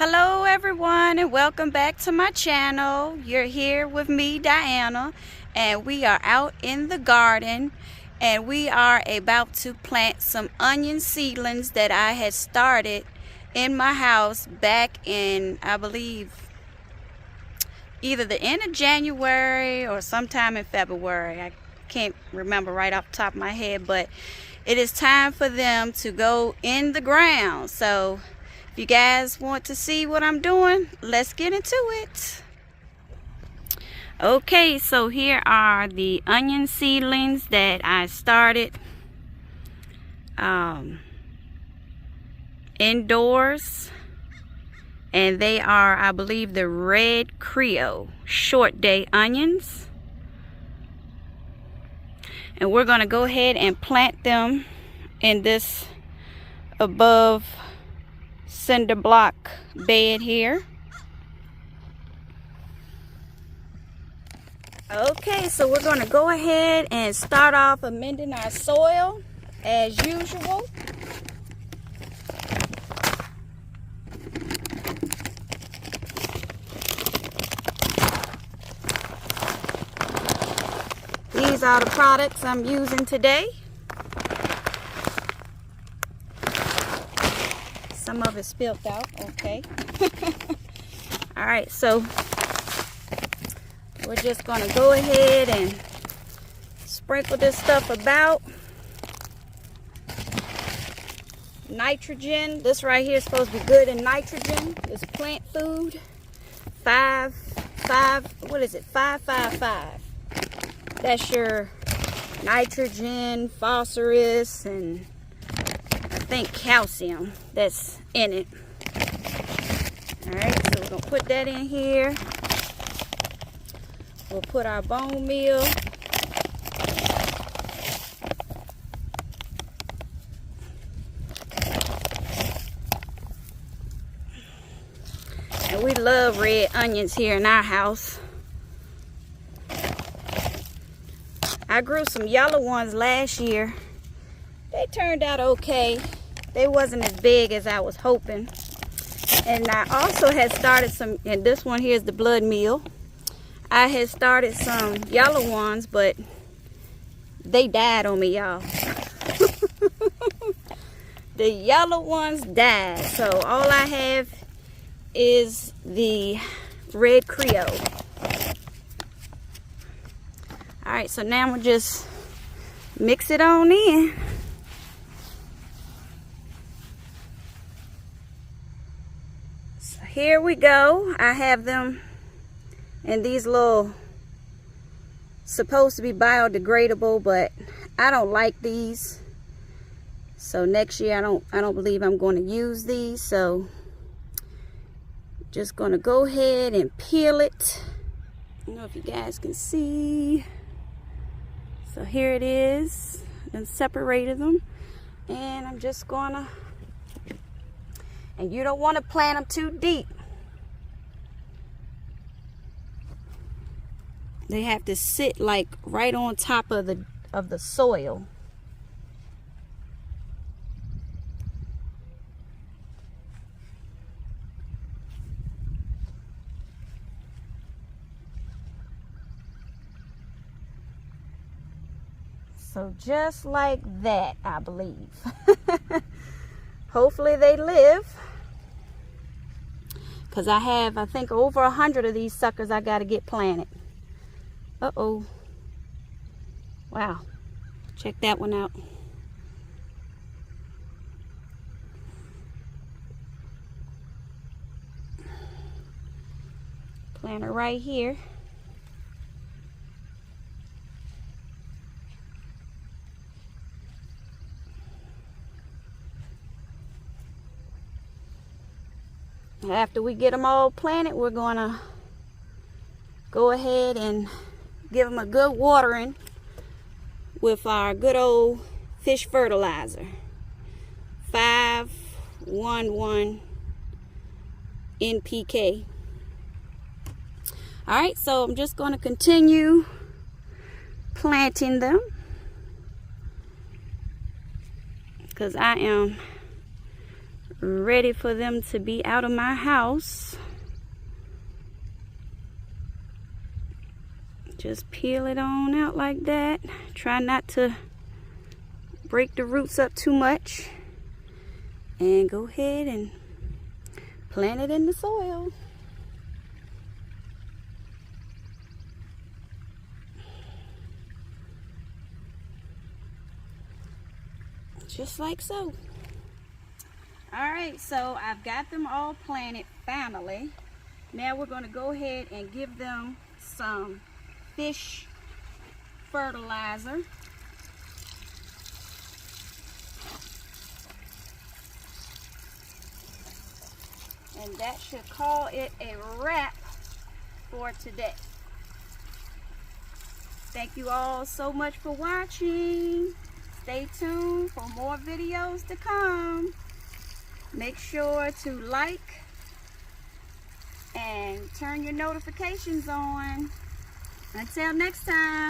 Hello everyone, and welcome back to my channel. You're here with me, Diana, and we are out in the garden, and we are about to plant some onion seedlings that I had started in my house back in, I believe, either the end of January or sometime in February. I can't remember right off the top of my head, but it is time for them to go in the ground. So if you guys want to see what I'm doing, let's get into it. Okay, so here are the onion seedlings that I started indoors, and they are, I believe, the red Creole short day onions. And we're going to go ahead and plant them in this above cinder block bed here. Okay, so we're going to go ahead and start off amending our soil as usual. These are the products I'm using today. Some of it spilled out, okay. All right, so we're just gonna go ahead and sprinkle this stuff about. Nitrogen, this right here is supposed to be good in nitrogen. It's plant food. 555. That's your nitrogen, phosphorus, and I think calcium that's in it. Alright, so we're going to put that in here. We'll put our bone meal. And we love red onions here in our house. I grew some yellow ones last year. They turned out okay. They wasn't as big as I was hoping. And I also had started some, and this one here is the blood meal. I had started some yellow ones, but they died on me, y'all. The yellow ones died. So all I have is the red Creole. Alright, so now we'll just mix it on in. So here we go. I have them in these little, supposed to be biodegradable, but I don't like these. So next year I don't believe I'm going to use these. So just going to go ahead and peel it. I don't know if you guys can see. So here it is, and separated them, and I'm just gonna, and you don't want to plant them too deep. They have to sit like right on top of the soil. So just like that, I believe. Hopefully they live. Because I have, I think, over 100 of these suckers I got to get planted. Uh-oh. Wow. Check that one out. Plant her right here. After we get them all planted, we're going to go ahead and give them a good watering with our good old fish fertilizer. 511 NPK. Alright, so I'm just going to continue planting them, because I am ready for them to be out of my house. Just peel it on out like that. Try not to break the roots up too much. And go ahead and plant it in the soil. Just like so. Alright, so I've got them all planted finally. Now we're going to go ahead and give them some fish fertilizer. And that should call it a wrap for today. Thank you all so much for watching. Stay tuned for more videos to come. Make sure to like and turn your notifications on. Until next time.